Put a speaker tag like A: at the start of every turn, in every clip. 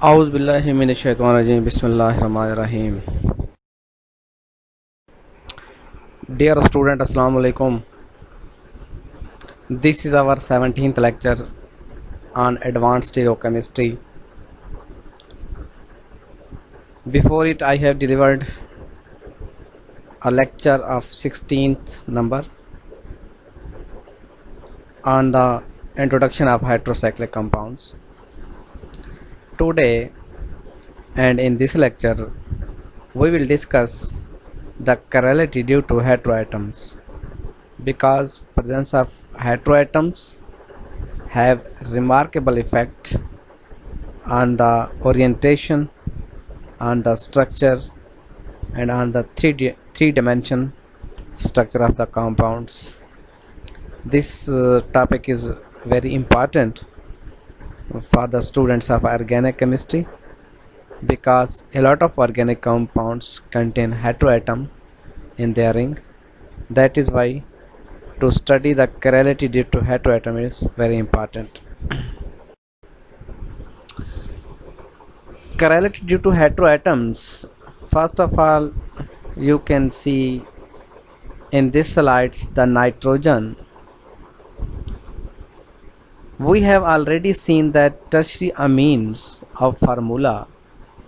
A: Auzu billahi minash shaitanir rajim. Bismillahir rahmanir rahim. Dear student, assalamu alaikum. This is our 17th lecture on advanced stereochemistry. Before it, I have delivered a lecture of 16th number on the introduction of heterocyclic compounds. Today and in this lecture we will discuss the chirality due to heteroatoms, because presence of heteroatoms have remarkable effect on the orientation, on the structure and on the three-dimension structure of the compounds. This topic is very important for the students of organic chemistry, because a lot of organic compounds contain heteroatom in their ring. That is why to study the chirality due to heteroatom is very important. Chirality due to heteroatoms, first of all, you can see in this slides the nitrogen. We have already seen that tertiary amines of formula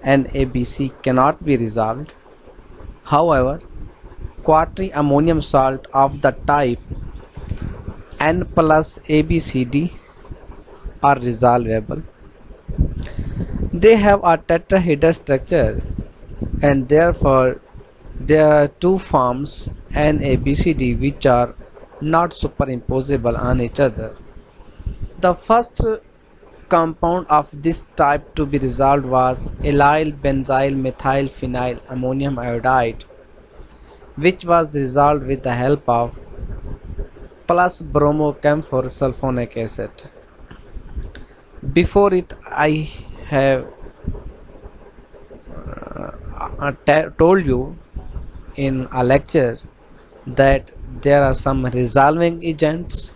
A: NaBC cannot be resolved. However, quaternary ammonium salt of the type N plus ABCD are resolvable. They have a tetrahedral structure and therefore there are two forms NaBCD which are not superimposable on each other. The first compound of this type to be resolved was allyl benzyl methyl phenyl ammonium iodide, which was resolved with the help of plus bromocamphor sulfonic acid. Before it, I have told you in a lecture that there are some resolving agents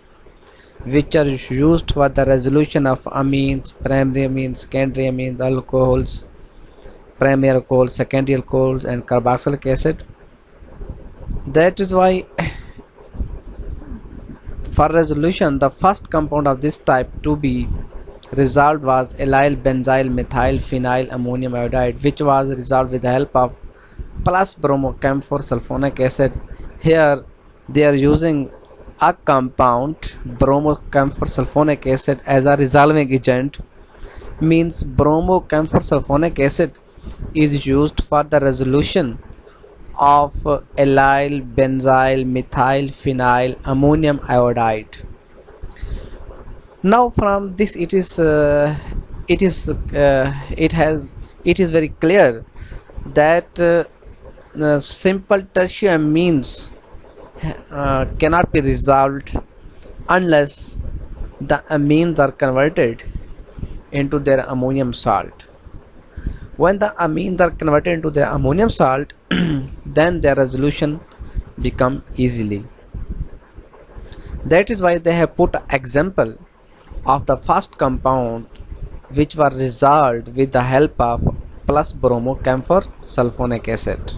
A: which are used for the resolution of amines, primary amines, secondary amines, alcohols, primary alcohols, secondary alcohols and carboxylic acid. That is why for resolution the first compound of this type to be resolved was allyl benzyl methyl phenyl ammonium iodide, which was resolved with the help of plus bromocamphor sulfonic acid. Here they are using a compound bromocamphor sulfonic acid as a resolving agent, means bromocamphor sulfonic acid is used for the resolution of allyl benzyl methyl phenyl ammonium iodide. Now from this it is very clear that simple tertiary amines cannot be resolved unless the amines are converted into their ammonium salt. When the amines are converted into their ammonium salt, then their resolution become easily. That is why they have put an example of the first compound which was resolved with the help of plus bromocamphor sulfonic acid.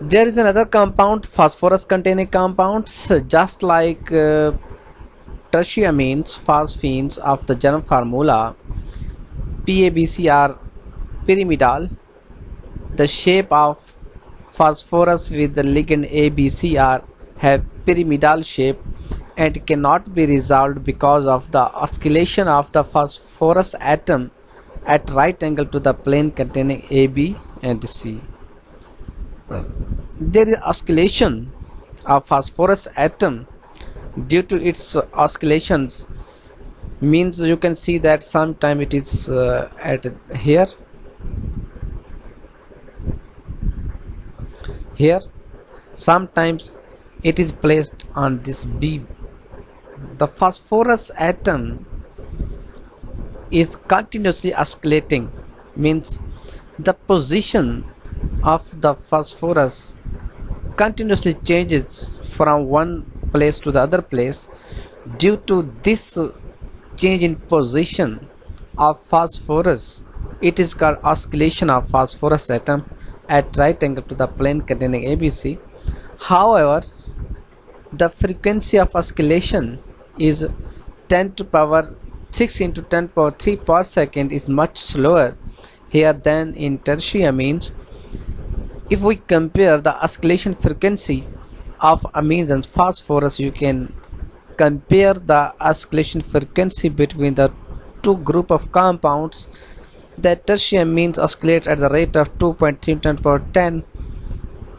A: There is another compound, phosphorus containing compounds, just like tertiary amines, phosphines of the germ formula PABC are pyrimidal. The shape of phosphorus with the ligand ABCR have pyramidal shape and cannot be resolved because of the oscillation of the phosphorus atom at right angle to the plane containing A, B and C. There is oscillation of phosphorus atom. Due to its oscillations, means you can see that sometime it is at here, sometimes it is placed on this B. The phosphorus atom is continuously oscillating, means the position of the phosphorus continuously changes from one place to the other place. Due to this change in position, of phosphorus. It is called oscillation of phosphorus atom at right angle to the plane containing ABC. However, the frequency of oscillation is 10 to power 6 into 10 power 3 per second is much slower here than in tertiary amines. If we compare the oscillation frequency of amines and phosphorus, you can compare the oscillation frequency between the two group of compounds. The tertiary amines oscillate at the rate of 2.3 10 power 10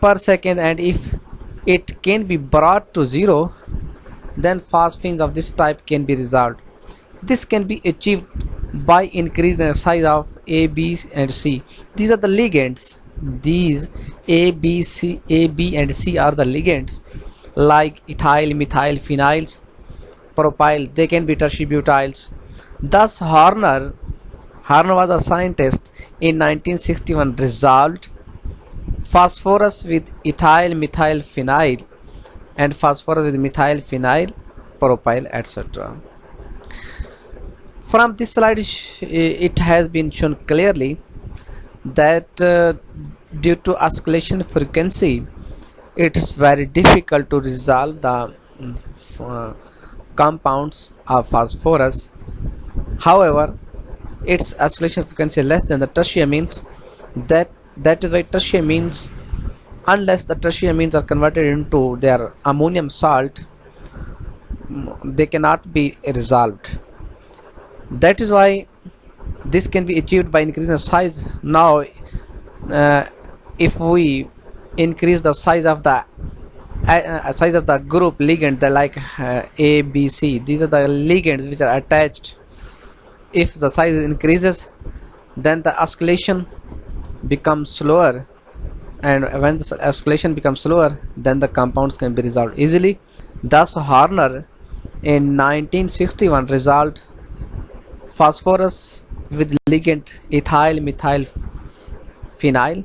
A: per second, and if it can be brought to zero, then phosphines of this type can be resolved. This can be achieved by increasing the size of A, B and C. These are the ligands. These A, B, and C are the ligands, like ethyl, methyl, phenyls, propyl. They can be tertiary butyls. Thus Horner was a scientist in 1961 resolved phosphorus with ethyl methyl phenyl and phosphorus with methyl phenyl propyl, etc. From this slide it has been shown clearly that due to oscillation frequency it is very difficult to resolve the compounds of phosphorus. However, its oscillation frequency less than the tertiary amines. That is why tertiary amines, unless the tertiary amines are converted into their ammonium salt, they cannot be resolved. That is why this can be achieved by increasing the size. Now if we increase the size of the group ligand, the like A, B, C, these are the ligands which are attached. If the size increases, then the oscillation becomes slower, and when the oscillation becomes slower, then the compounds can be resolved easily. Thus Horner in 1961 resolved phosphorus with ligand ethyl methyl phenyl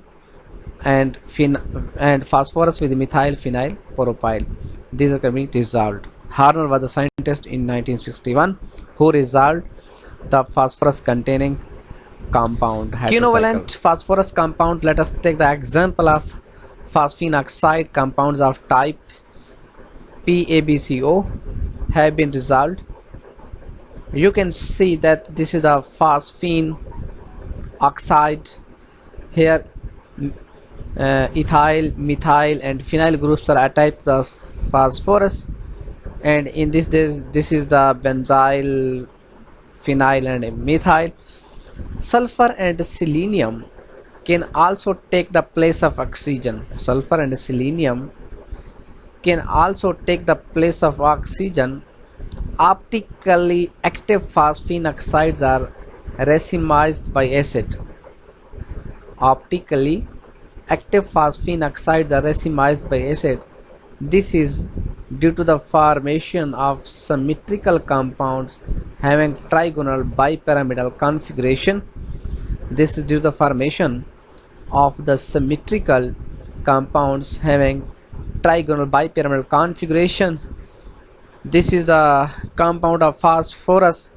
A: and phosphorus with methyl phenyl propyl. These are can be resolved. Horner was the scientist in 1961 who resolved the phosphorus containing compound. Quinovalent phosphorus compound, let us take the example of phosphine oxide compounds of type PaBCO have been resolved. You can see that this is the phosphine oxide. Here ethyl, methyl and phenyl groups are attached to the phosphorus, and in this is the benzyl, phenyl and methyl. Sulfur and selenium can also take the place of oxygen. Sulfur and selenium can also take the place of oxygen. Optically active phosphine oxides are racemized by acid. Optically active phosphine oxides are racemized by acid. This is due to the formation of symmetrical compounds having trigonal bipyramidal configuration. This is due to the formation of the symmetrical compounds having trigonal bipyramidal configuration. This is the compound of phosphorus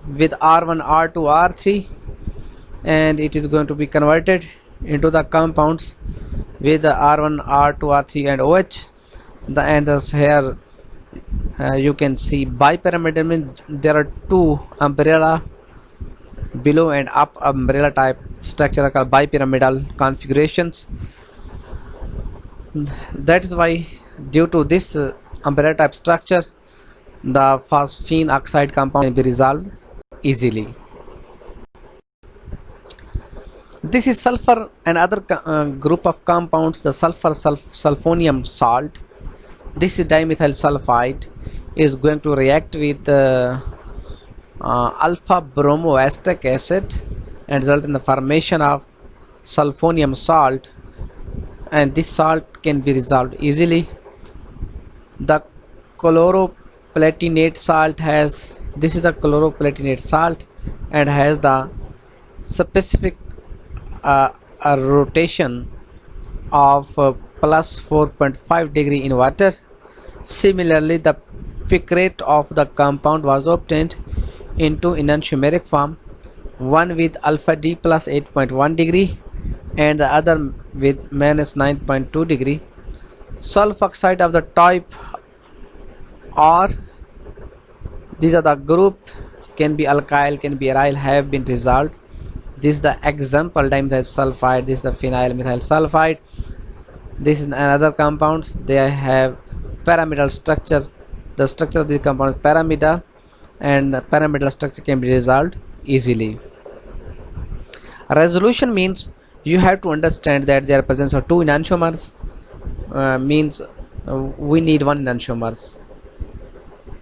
A: with R1, R2, R3, and it is going to be converted into the compounds with the R1, R2, R3 and OH. Here you can see bipyramidal means there are two umbrella below and up umbrella type structure called bipyramidal configurations. That is why due to this umbrella type structure the phosphine oxide compound can be resolved easily. This is sulfur and other group of compounds, the sulfonium salt. This is dimethyl sulfide is going to react with alpha bromoacetic acid and result in the formation of sulfonium salt, and this salt can be resolved easily. The chloroplatinate salt has, this is the chloroplatinate salt and has the specific rotation of plus 4.5 degree in water. Similarly, the picrate of the compound was obtained into enantiomeric form one with alpha D plus 8.1 degree and the other with minus 9.2 degree. Sulfoxide of the type R, these are the group, can be alkyl, can be aryl, have been resolved. This is the example dimethyl sulfide, this is the phenyl methyl sulfide. This is another compounds, they have pyramidal structure. The structure of the compound is pyramidal, and the pyramidal structure can be resolved easily. Resolution means you have to understand that there are presence of two enantiomers, means we need one enantiomers.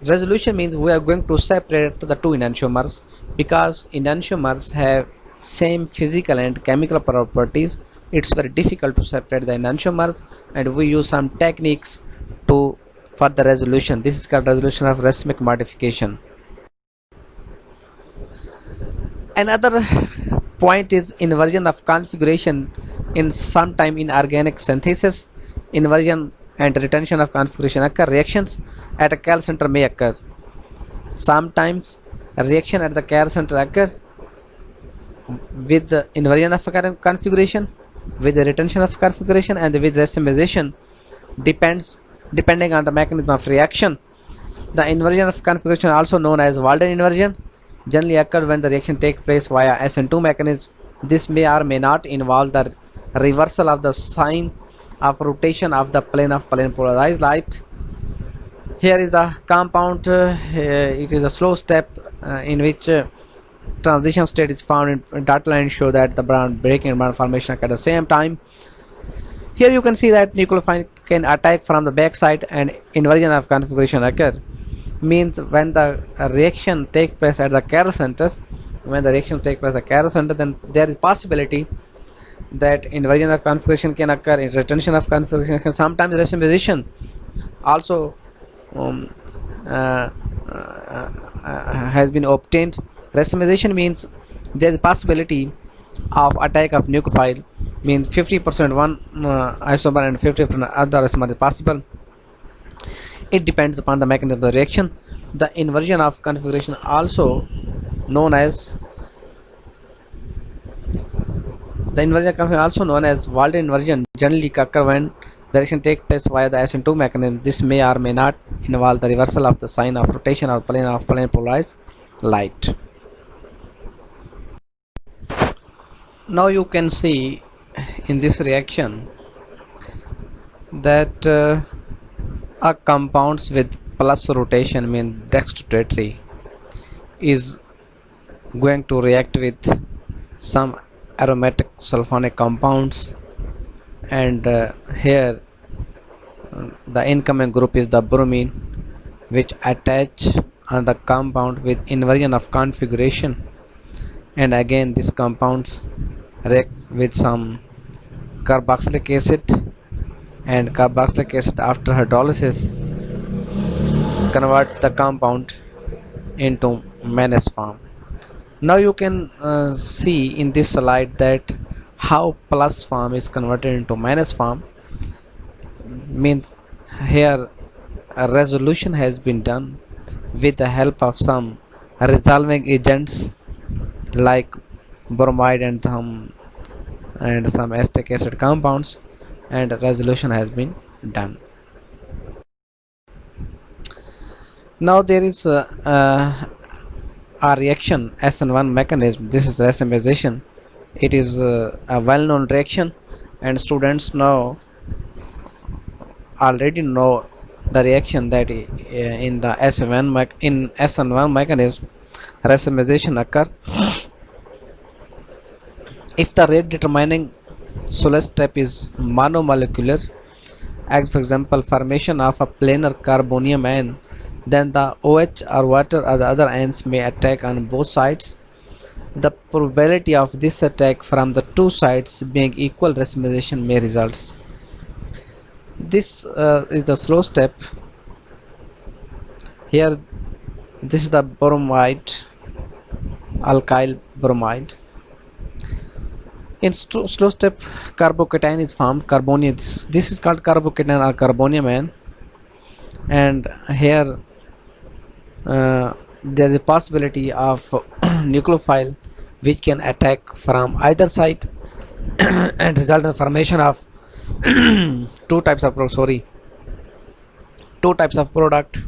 A: Resolution means we are going to separate the two enantiomers because enantiomers have same physical and chemical properties. It's very difficult to separate the enantiomers, and we use some techniques to for the resolution. This is called resolution of racemic modification. Another point is inversion of configuration in sometime in organic synthesis. Inversion and retention of configuration occur. Reactions at a Cal center may occur. Sometimes a reaction at the Cal center occur with the inversion of configuration, with the retention of configuration, and with racemization, depending on the mechanism of reaction. The inversion of configuration, also known as Walden inversion, generally occurs when the reaction takes place via SN2 mechanism. This may or may not involve the reversal of the sign of rotation of the plane of plane polarized light. Here is the compound. It is a slow step in which transition state is found in dotted line, show that the bond breaking and bond formation occur at the same time. Here you can see that nucleophile can attack from the back side and inversion of configuration occur. Means when the reaction takes place at the chiral center, then there is possibility that inversion of configuration can occur, in retention of configuration can, sometimes racemization also has been obtained. Racemization means there is possibility of attack of nucleophile, means 50% one isomer and 50% other isomer is possible. It depends upon the mechanism of the reaction. The inversion of configuration, also known as Walden inversion, generally occur when the reaction takes place via the SN2 mechanism. This may or may not involve the reversal of the sign of rotation of plane polarized light. Now you can see in this reaction that a compounds with plus rotation, means dextrotatory, is going to react with some aromatic sulfonic compounds, and here the incoming group is the bromine, which attach on the compound with inversion of configuration, and again this compounds react with some carboxylic acid, and carboxylic acid after hydrolysis convert the compound into Menes form. Now you can see in this slide that how plus form is converted into Menes form. Means here a resolution has been done with the help of some resolving agents like bromide and some acetic acid compounds, and resolution has been done. Now there is a reaction SN1 mechanism. This is racemization. It is a well-known reaction, and students already know the reaction that in the SN1 mechanism racemization occur. If the rate determining Solar step is monomolecular, as for example formation of a planar carbonium ion, then the OH or water or the other ions may attack on both sides. The probability of this attack from the two sides being equal racemization may result. This is the slow step. Here this is the bromide, alkyl bromide. In slow step, carbocation is formed. Carbonium. This is called carbocation or carbonium ion, and here there is a possibility of nucleophile which can attack from either side and result in the formation of two types of product.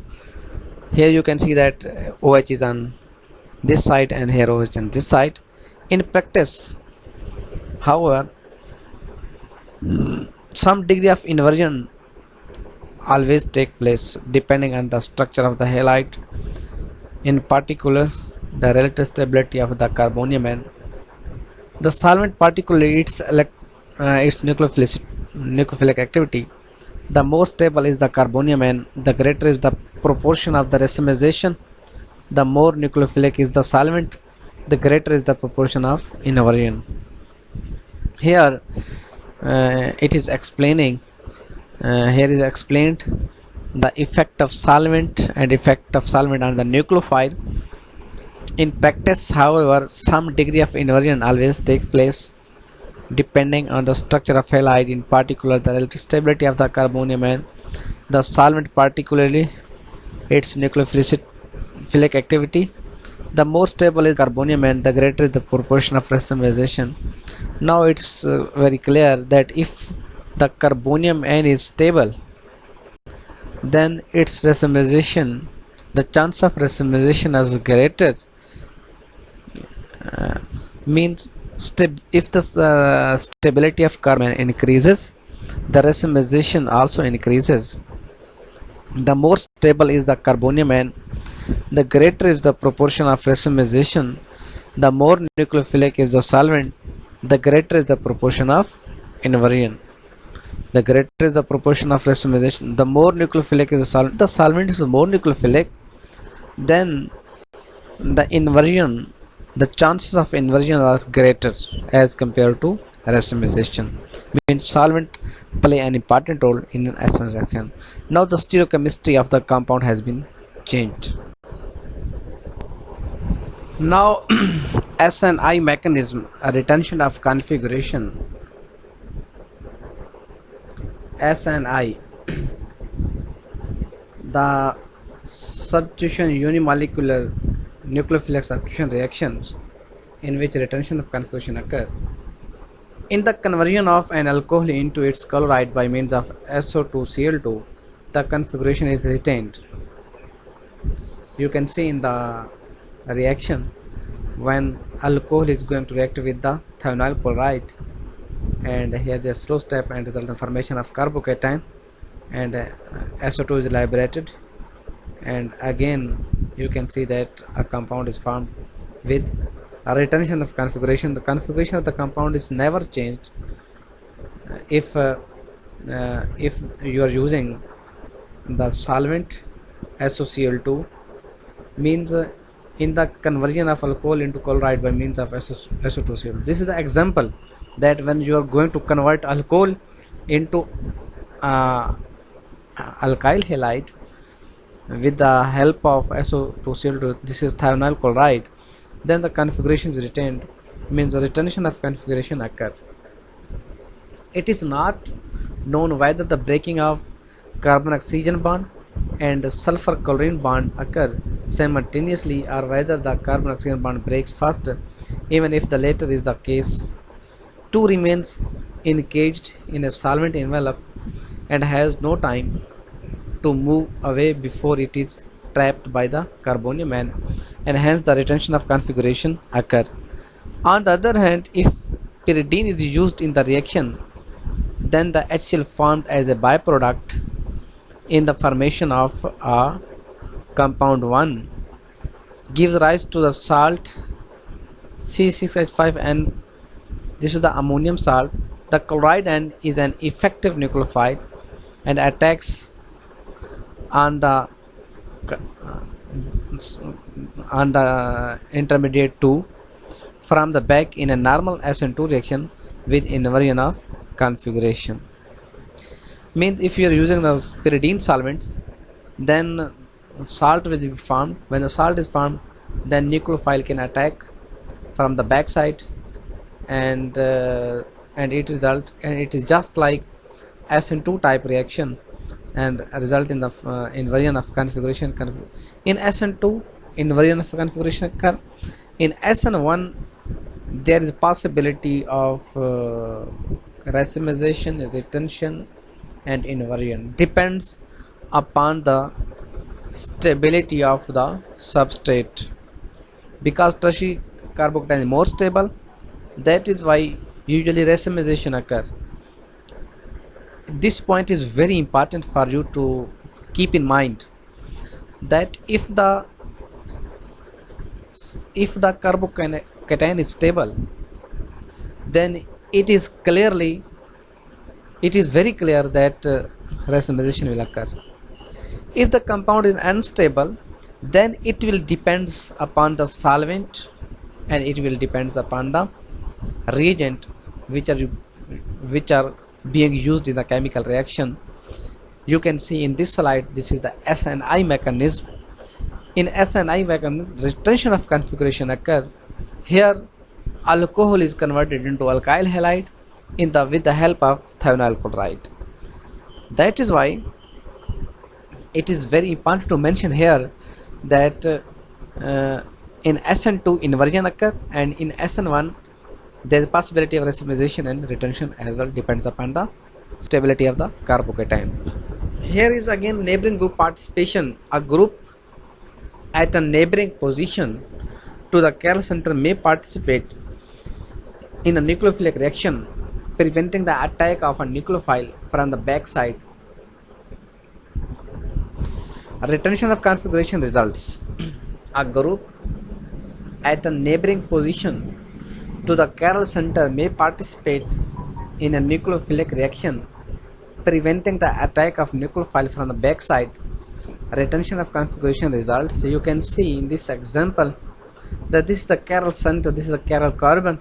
A: Here you can see that OH is on this side and here OH on this side. In practice, however, some degree of inversion always take place depending on the structure of the halide, in particular the relative stability of the carbonium and the solvent, particularly its nucleophilic activity. The more stable is the carbonium and the greater is the proportion of the racemization. The more nucleophilic is the solvent, the greater is the proportion of inversion. Here it is explaining, here is explained the effect of solvent on the nucleophile. In practice, however, some degree of inversion always takes place depending on the structure of halide, in particular the relative stability of the carbonium and the solvent, particularly its nucleophilic activity. The more stable is carbonium and the greater is the proportion of racemization. Now it's very clear that if the carbonium N is stable, then its racemization, the chance of racemization is greater. Means if the stability of carbon increases, the racemization also increases. The more stable is the carbonium N, the greater is the proportion of racemization. The more nucleophilic is the solvent, the greater is the proportion of inversion. The greater is the proportion of racemization. The more nucleophilic is the solvent is more nucleophilic, then the inversion, the chances of inversion are greater as compared to racemization. Means solvent play an important role in an S1 reaction. Now the stereochemistry of the compound has been changed. Now SNI mechanism, a retention of configuration. SNI, the substitution unimolecular nucleophilic substitution reactions in which retention of configuration occur. In the conversion of an alcohol into its chloride by means of SO2Cl2, the configuration is retained. You can see in the reaction when alcohol is going to react with the thionyl chloride, and here the slow step and result in formation of carbocation, and SO2 is liberated, and again you can see that a compound is formed with a retention of configuration. The configuration of the compound is never changed if you are using the solvent SOCl2, means in the conversion of alcohol into chloride by means of SO2Cl2. This is the example that when you are going to convert alcohol into alkyl halide with the help of SO2Cl2, this is thionyl chloride, then the configuration is retained, means the retention of configuration occur. It is not known whether the breaking of carbon oxygen bond and sulfur chlorine bond occur simultaneously, or whether the carbon oxygen bond breaks first. Even if the latter is the case, 2 remains encaged in a solvent envelope and has no time to move away before it is trapped by the carbonium and hence the retention of configuration occur. On the other hand, if pyridine is used in the reaction, then the HCl formed as a byproduct in the formation of a compound 1 gives rise to the salt C6H5N. This is the ammonium salt. The chloride N is an effective nucleophile and attacks on the intermediate 2 from the back in a normal SN2 reaction with inversion of configuration. Means if you are using the pyridine solvents, then salt will be formed. When the salt is formed, then nucleophile can attack from the back side, and it is just like SN2 type reaction and result in the inversion of configuration. In SN2, inversion of configuration occur, In SN1 there is possibility of racemization, retention and inversion, depends upon the stability of the substrate. Because tertiary carbocation is more stable, that is why usually racemization occur. This point is very important for you to keep in mind, that if the carbocation is stable, then it is very clear that racemization will occur. If the compound is unstable, then it will depends upon the solvent and it will depends upon the reagent which are being used in the chemical reaction. You can see in this slide, this is the SNI mechanism. In SNI mechanism, retention of configuration occur. Here alcohol is converted into alkyl halide with the help of thionyl chloride. That is why it is very important to mention here that in SN2 inversion occur, and in SN1 there is possibility of racemization and retention as well, depends upon the stability of the carbocation. Here is again neighboring group participation. A group at a neighboring position to the chiral center may participate in a nucleophilic reaction, preventing the attack of a nucleophile from the backside. A retention of configuration results. A group at a neighboring position to the chiral center may participate in a nucleophilic reaction, preventing the attack of nucleophile from the backside. Retention of configuration results. So you can see in this example that this is the chiral center, this is the chiral carbon,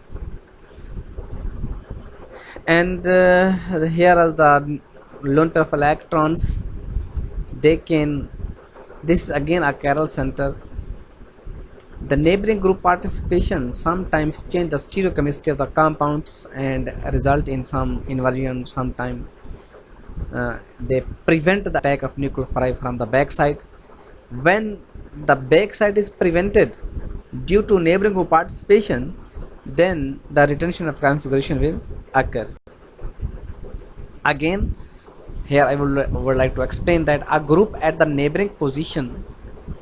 A: and here are the lone pair of electrons. This is again a chiral center. The neighboring group participation sometimes change the stereochemistry of the compounds and result in some inversion. Sometimes they prevent the attack of nucleophile from the backside. When the backside is prevented due to neighboring group participation, then the retention of configuration will occur. Again, here I would like to explain that a group at the neighboring position,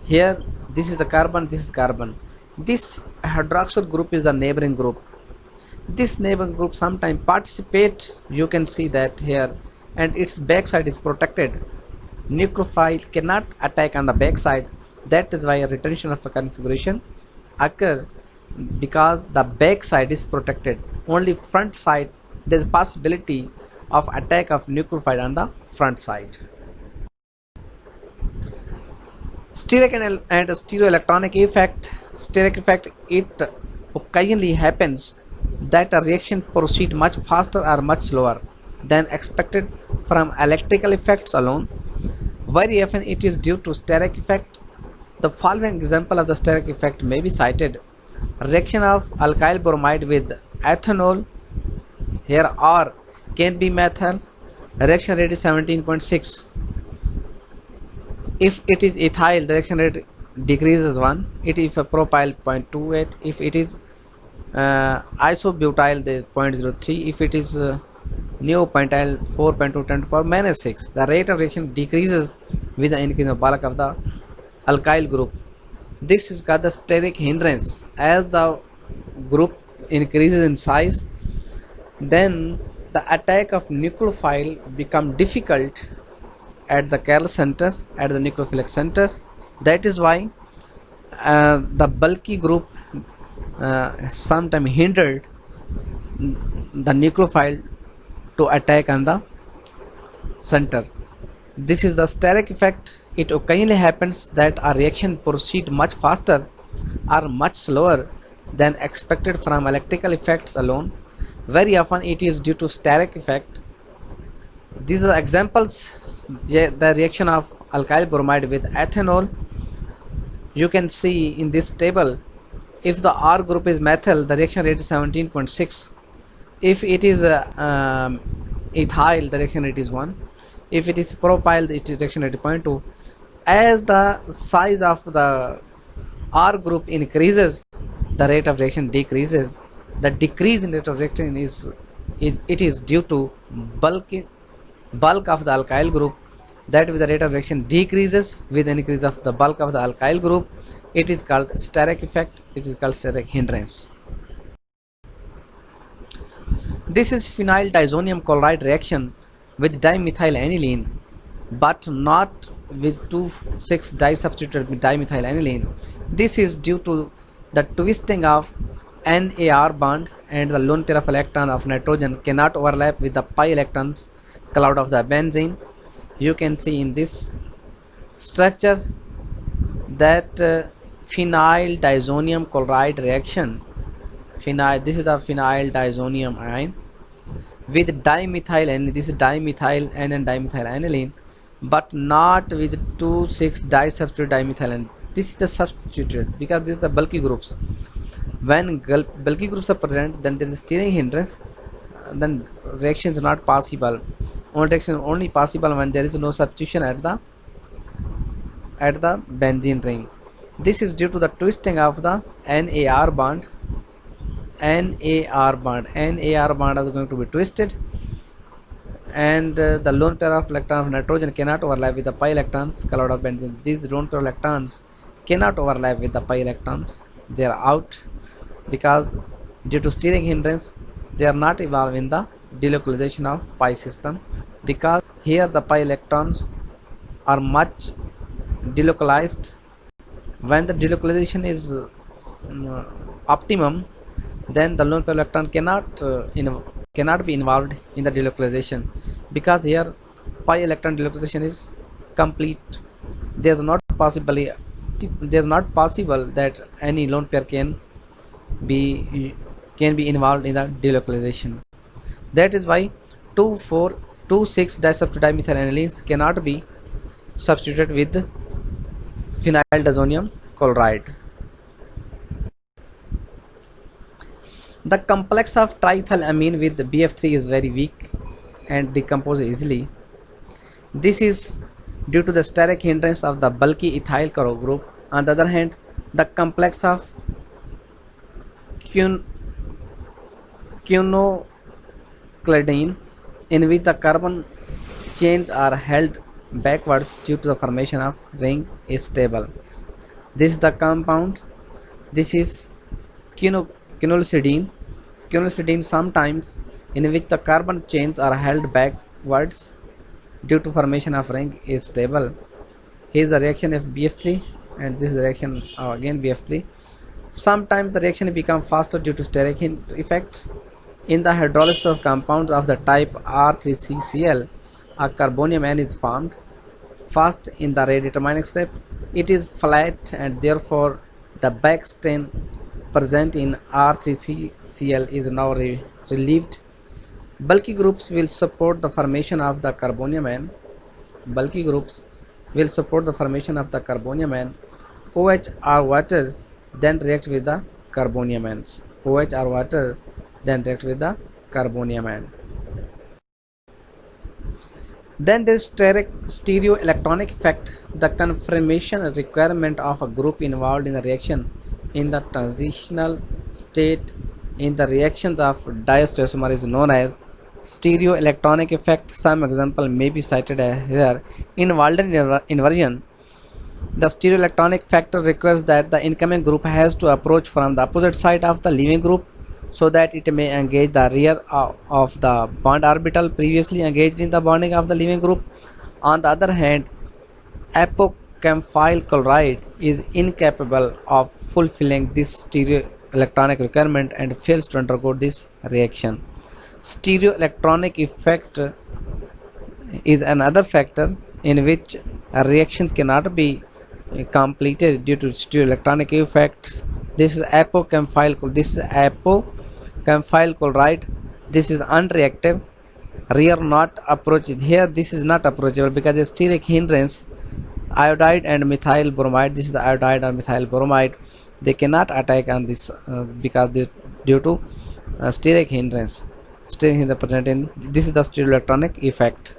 A: here this is the carbon, this is carbon, this hydroxyl group is the neighboring group. This neighboring group sometimes participate, you can see that here, and its backside is protected. Nucleophile cannot attack on the backside. That is why a retention of the configuration occur, because the backside is protected. Only front side there is possibility of attack of nucleophile on the front side. Steric and stereoelectronic effect. Steric effect, it occasionally happens that a reaction proceeds much faster or much slower than expected from electrical effects alone. Very often it is due to steric effect. The following example of the steric effect may be cited. Reaction of alkyl bromide with ethanol, here R can be methyl, reaction rate is 17.6. If it is ethyl, the reaction rate decreases 1. It is a propyl 0.28. If it is isobutyl, the 0.03. If it is neopentyl, 4.2 10 to the power minus 6. The rate of reaction decreases with the increase of bulk of the alkyl group. This is called the steric hindrance. As the group increases in size, then the attack of nucleophile become difficult at the chiral center, at the nucleophilic center. That is why the bulky group sometimes hindered the nucleophile to attack on the center. This is the steric effect. It occasionally happens that a reaction proceeds much faster or much slower than expected from electrical effects alone. Very often it is due to steric effect. These are examples. The reaction of alkyl bromide with ethanol, you can see in this table, if the R group is methyl, the reaction rate is 17.6. If it is ethyl, the reaction rate is 1. If it is propyl, the reaction rate is 0.2. As the size of the R group increases, the rate of reaction decreases. The decrease in rate of reaction is due to bulk of the alkyl group. That with the rate of reaction decreases with increase of the bulk of the alkyl group. It is called steric effect. It is called steric hindrance. This is phenyl diazonium chloride reaction with dimethylaniline, but not with 2,6-disubstituted dimethylaniline. This is due to the twisting of NAR bond, and the lone pair of electron of nitrogen cannot overlap with the pi electrons cloud of the benzene. You can see in this structure that phenyl diazonium chloride reaction. This is the phenyl diazonium ion with dimethyl, this is dimethyl and dimethyl but not with 2,6-disubstituted dimethyl. This is the substituted because these are the bulky groups. When bulky groups are present, then there is steering hindrance, then reaction is not possible. Reaction only possible when there is no substitution at the benzene ring. This is due to the twisting of the NAR bond. NAR bond is going to be twisted, and the lone pair of electrons of nitrogen cannot overlap with the pi electrons cloud of benzene. These lone pair of electrons cannot overlap with the pi electrons. They are out because due to steering hindrance they are not involved in the delocalization of pi system, because here the pi electrons are much delocalized. When the delocalization is optimum, then the lone pair electron cannot be involved in the delocalization, because here pi electron delocalization is complete. There's not possible that any lone pair can be involved in the delocalization. That is why 2,4,2,6 dimethylaniline cannot be substituted with phenyl diazonium chloride. The complex of triethylamine with BF3 is very weak and decomposes easily. This is due to the steric hindrance of the bulky ethyl group. On the other hand, the complex of quinoclidine, in which the carbon chains are held backwards due to the formation of ring, is stable. This is the compound. This is quinosidine. Quinosidine, sometimes in which the carbon chains are held backwards due to formation of ring, is stable. Here is the reaction of BF3, and this is the reaction again BF3. Sometimes the reaction becomes faster due to steric effects. In the hydrolysis of compounds of the type R3CCl, a carbonium N is formed. First, in the redetermining step, it is flat, and therefore the backstain present in R3CCl is now relieved. Bulky groups will support the formation of the carbonium N. OH or water then react with the carbonium N. Then there is stereoelectronic effect, the confirmation requirement of a group involved in the reaction in the transitional state in the reactions of diastereomer is known as stereoelectronic effect. Some example may be cited here. In Walden inversion, the stereoelectronic factor requires that the incoming group has to approach from the opposite side of the leaving group so that it may engage the rear of the bond orbital previously engaged in the bonding of the leaving group. On the other hand, apocamphile chloride is incapable of fulfilling this stereoelectronic requirement and fails to undergo this reaction. Stereoelectronic effect is another factor in which reactions cannot be completed due to stereoelectronic effects. This is apocamphile chloride. This is unreactive. Rear not approached. Here this is not approachable because the steric hindrance, iodide and methyl bromide. This is the iodide or methyl bromide. They cannot attack on this because due to steric hindrance. Present in this is the stereoelectronic effect.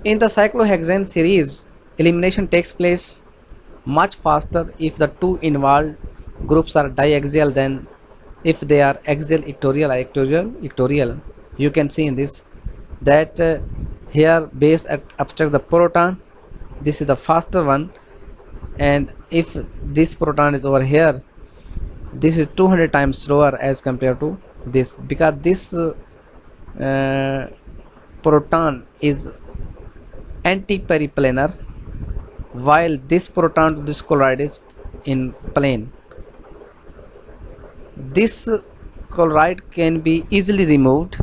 A: In the cyclohexane series, elimination takes place much faster if the two involved groups are diaxial, then if they are axial, equatorial, you can see in this that here base abstract the proton. This is the faster one, and if this proton is over here, this is 200 times slower as compared to this, because this proton is anti-periplanar, while this proton to this chloride is in plane. This chloride can be easily removed,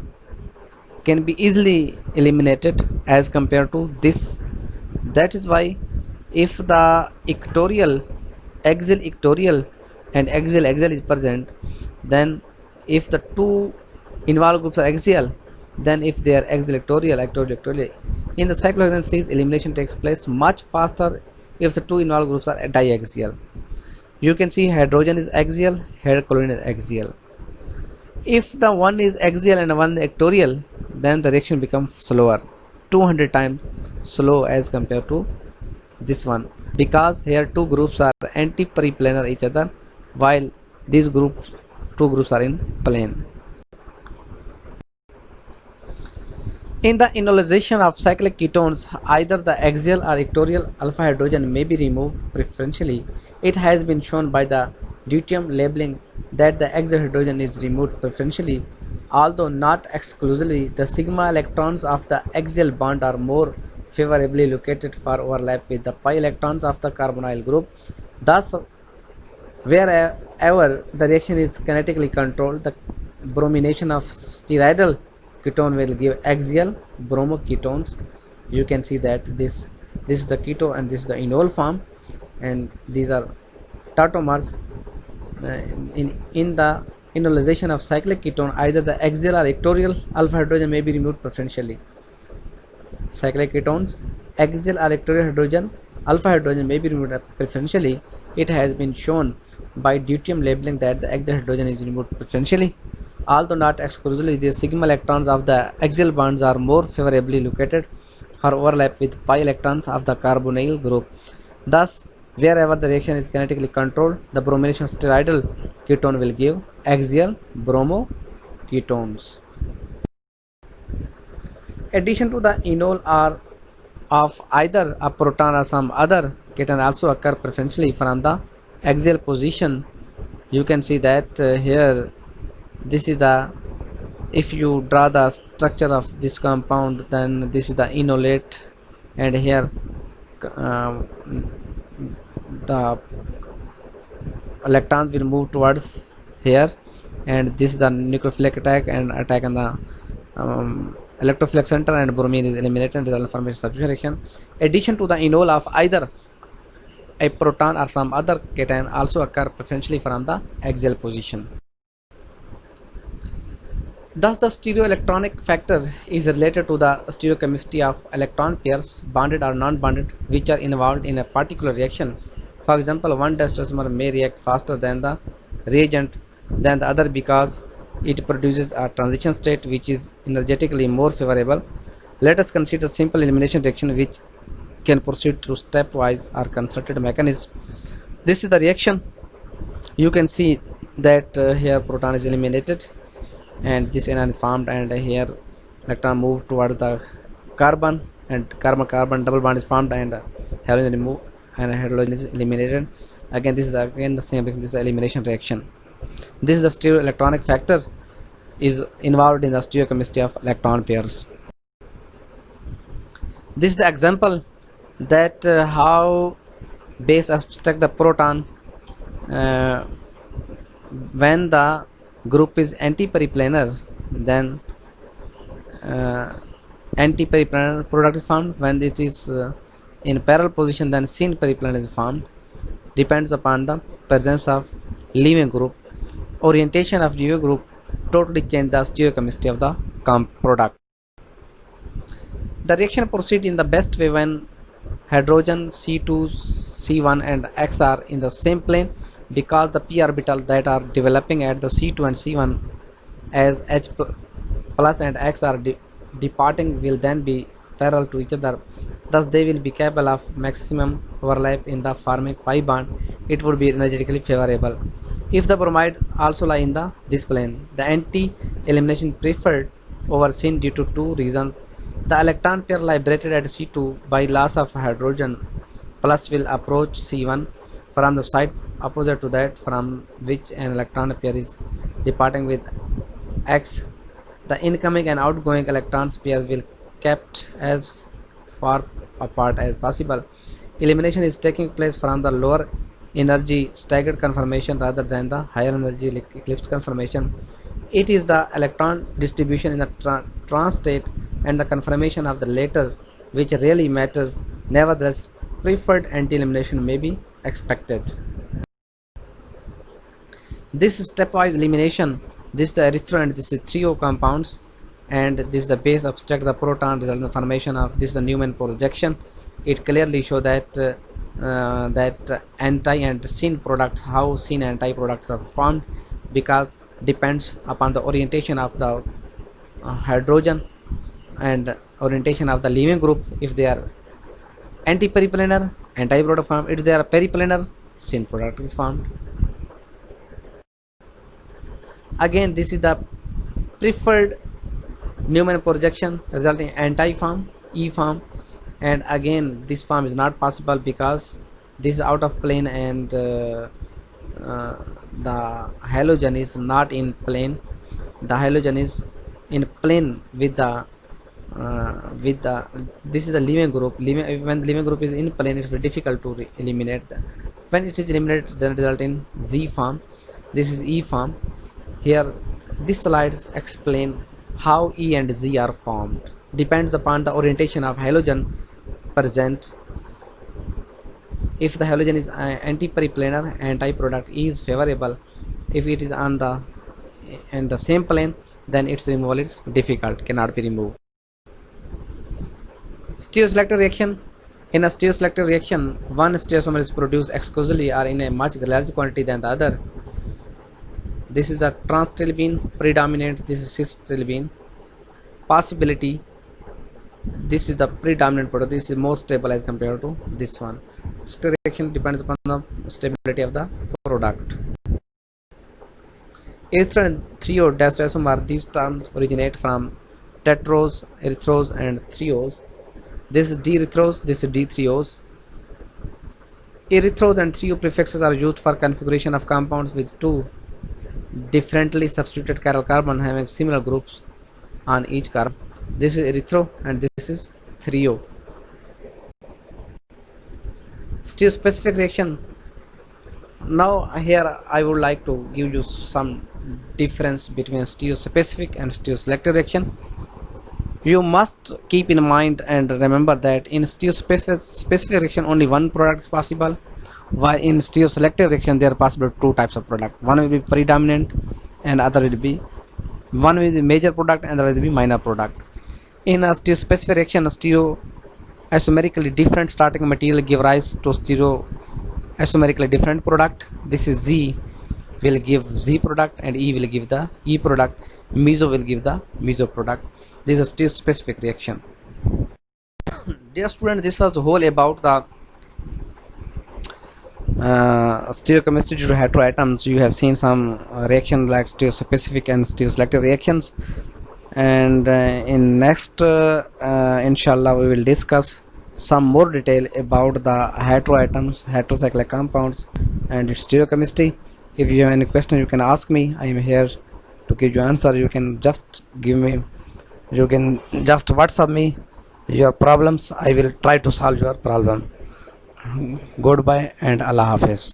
A: can be easily eliminated as compared to this. That is why if the axial equatorial and axial is present, then if the two involved groups are axial, then if they are axial equatorial, in the cyclohexane elimination takes place much faster if the two involved groups are diaxial. You can see hydrogen is axial, here chlorine is axial. If the one is axial and one equatorial, then the reaction becomes slower, 200 times slow as compared to this one, because here two groups are anti-periplanar each other, while these two groups are in plane. In the enolization of cyclic ketones, either the axial or equatorial alpha hydrogen may be removed preferentially. It has been shown by the deuterium labeling that the axial hydrogen is removed preferentially, although not exclusively. The sigma electrons of the axial bond are more favorably located for overlap with the pi electrons of the carbonyl group. Thus, wherever the reaction is kinetically controlled, the bromination of steroidal ketone will give axial bromoketones. You can see that this is the keto and this is the enol form, and these are tautomers. In the enolization of cyclic ketone, either the axial or equatorial alpha hydrogen may be removed preferentially. Cyclic ketones, axial or equatorial hydrogen, alpha hydrogen may be removed preferentially. It has been shown by deuterium labeling that the axial hydrogen is removed preferentially, although not exclusively. The sigma electrons of the axial bonds are more favorably located for overlap with pi electrons of the carbonyl group. Thus, wherever the reaction is kinetically controlled, the bromination of steroidal ketone will give axial bromoketones. Addition to the enol or of either a proton or some other cation also occur preferentially from the axial position. You can see that here this is the, if you draw the structure of this compound, then this is the enolate, and here the electrons will move towards here, and this is the nucleophilic attack and attack on the electrophilic center, and bromine is eliminated and result formation substitution reaction. Addition to the enol of either a proton or some other cation also occur preferentially from the axial position. Thus, the stereoelectronic factor is related to the stereochemistry of electron pairs, bonded or non-bonded, which are involved in a particular reaction. For example, one diastereomer may react faster than the reagent than the other because it produces a transition state which is energetically more favorable. Let us consider simple elimination reaction which can proceed through stepwise or concerted mechanism. This is the reaction. You can see that here proton is eliminated and this anion is formed, and here electron move towards the carbon, and carbon double bond is formed, and halogen removed and hydrogen is eliminated. Again, this is again the same, this is the elimination reaction. This is the stereoelectronic factor is involved in the stereochemistry of electron pairs. This is the example that how base abstract the proton when the group is anti-periplanar, then anti-periplanar product is formed. When it is in parallel position, then syn periplanar is formed. Depends upon the presence of leaving group. Orientation of leaving group totally change the stereochemistry of the product. The reaction proceeds in the best way when hydrogen C2, C1 and X are in the same plane, because the p orbital that are developing at the C2 and C1 as H plus and X are departing will then be parallel to each other. Thus, they will be capable of maximum overlap in the forming pi bond. It would be energetically favorable. If the bromide also lie in this plane, the anti-elimination preferred over syn due to two reasons. The electron pair liberated at C2 by loss of hydrogen plus will approach C1 from the side opposite to that from which an electron pair is departing with X. The incoming and outgoing electrons pairs will kept as far apart as possible. Elimination is taking place from the lower energy staggered conformation rather than the higher energy eclipse conformation. It is the electron distribution in the trans state and the conformation of the latter which really matters. Nevertheless, preferred anti-elimination may be expected. This stepwise elimination, this is the erythro and this is trio compounds, and this is the base abstract the proton result in the formation of this is the Newman projection. It clearly shows that that anti and syn products, how syn and anti products are formed, because depends upon the orientation of the hydrogen and orientation of the leaving group. If they are anti-periplanar, anti-product formed. If they are periplanar, syn product is formed. Again, this is the preferred Newman projection resulting in anti-form, E form, and again this form is not possible because this is out of plane and the halogen is not in plane. The halogen is in plane with the this is the leaving group. When the leaving group is in plane, it's very difficult to eliminate. When it is eliminated, then result in Z form. This is E form. Here, these slides explain how E and Z are formed. Depends upon the orientation of halogen present. If the halogen is anti-periplanar, anti-product E is favorable. If it is on the same plane, then its removal is difficult, cannot be removed. Stereoselective reaction. In a stereoselective reaction, one stereoisomer is produced exclusively or in a much larger quantity than the other. This is a trans-stilbene predominant, this is cis-stilbene. Possibility, this is the predominant product, this is more stable as compared to this one. Stereoselective reaction depends upon the stability of the product. Erythro and trio stereoisomer, these terms originate from tetros, erythros and trios. This is d-erythros, this is d-trios. Erythros and trio prefixes are used for configuration of compounds with two differently substituted chiral carbon having similar groups on each carbon. This is erythro and this is trio. Stereospecific reaction. Now here I would like to give you some difference between stereospecific and stereoselective reaction. You must keep in mind and remember that in stereospecific reaction only one product is possible, while in stereoselective reaction there are possible two types of product. One will be predominant and other will be major product and other will be minor product. In a stereospecific reaction, a stereoisomerically different starting material give rise to stereoisomerically different product. This is Z will give Z product and E will give the E product. Meso will give the meso product. This is a stereospecific reaction. Dear student, this was the whole about the stereochemistry due to heteroatoms. You have seen some reaction like stereospecific and stereoselective reactions, and in next inshallah we will discuss some more detail about the heteroatoms, heterocyclic compounds and its stereochemistry. If you have any question, you can ask me. I am here to give you answer. You can just WhatsApp me your problems. I will try to solve your problem. Goodbye and Allah Hafiz.